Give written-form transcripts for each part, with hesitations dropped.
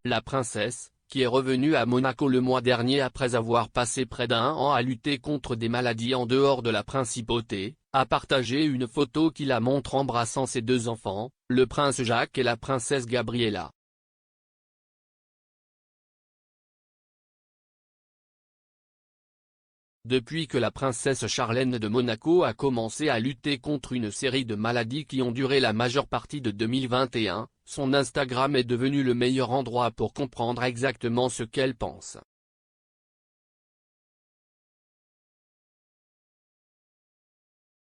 La princesse, qui est revenue à Monaco le mois dernier après avoir passé près d'1 an à lutter contre des maladies en dehors de la principauté, a partagé une photo qui la montre embrassant ses 2 enfants, le prince Jacques et la princesse Gabriella. Depuis que la princesse Charlène de Monaco a commencé à lutter contre une série de maladies qui ont duré la majeure partie de 2021, son Instagram est devenu le meilleur endroit pour comprendre exactement ce qu'elle pense.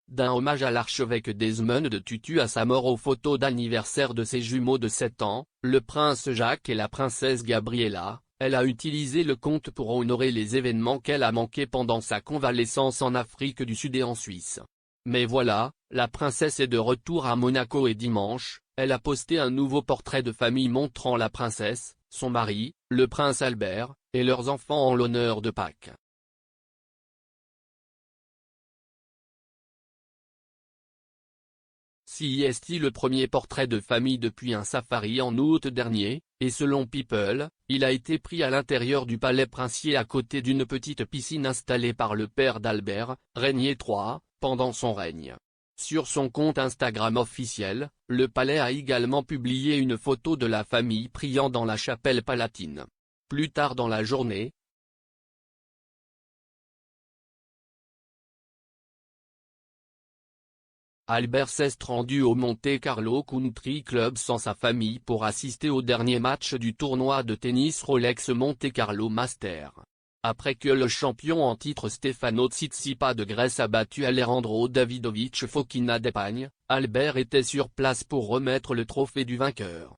D'un hommage à l'archevêque Desmond Tutu à sa mort aux photos d'anniversaire de ses jumeaux de 7 ans, le prince Jacques et la princesse Gabriella, elle a utilisé le compte pour honorer les événements qu'elle a manqués pendant sa convalescence en Afrique du Sud et en Suisse. Mais voilà, la princesse est de retour à Monaco et dimanche, elle a posté un nouveau portrait de famille montrant la princesse, son mari, le prince Albert, et leurs enfants en l'honneur de Pâques. C'est le premier portrait de famille depuis un safari en août dernier, et selon People, il a été pris à l'intérieur du palais princier à côté d'une petite piscine installée par le père d'Albert, Régnier III, pendant son règne. Sur son compte Instagram officiel, le palais a également publié une photo de la famille priant dans la chapelle palatine. Plus tard dans la journée, Albert s'est rendu au Monte Carlo Country Club sans sa famille pour assister au dernier match du tournoi de tennis Rolex Monte Carlo Master. Après que le champion en titre Stefano Tsitsipas de Grèce a battu Alejandro Davidovich Fokina d'Espagne, Albert était sur place pour remettre le trophée du vainqueur.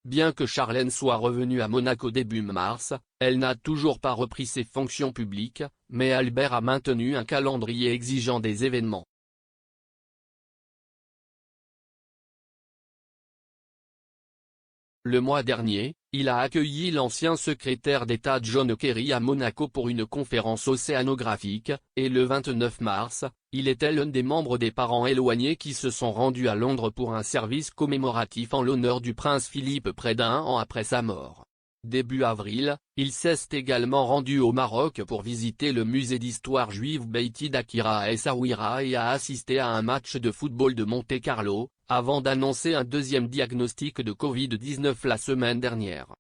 Bien que Charlène soit revenue à Monaco début mars, elle n'a toujours pas repris ses fonctions publiques, mais Albert a maintenu un calendrier exigeant des événements. Le mois dernier, il a accueilli l'ancien secrétaire d'État John Kerry à Monaco pour une conférence océanographique, et le 29 mars, il était l'un des membres des parents éloignés qui se sont rendus à Londres pour un service commémoratif en l'honneur du prince Philippe près d'1 an après sa mort. Début avril, il s'est également rendu au Maroc pour visiter le musée d'histoire juive Beiti d'Akira à Essaouira et a assisté à un match de football de Monte Carlo, avant d'annoncer un deuxième diagnostic de Covid-19 la semaine dernière.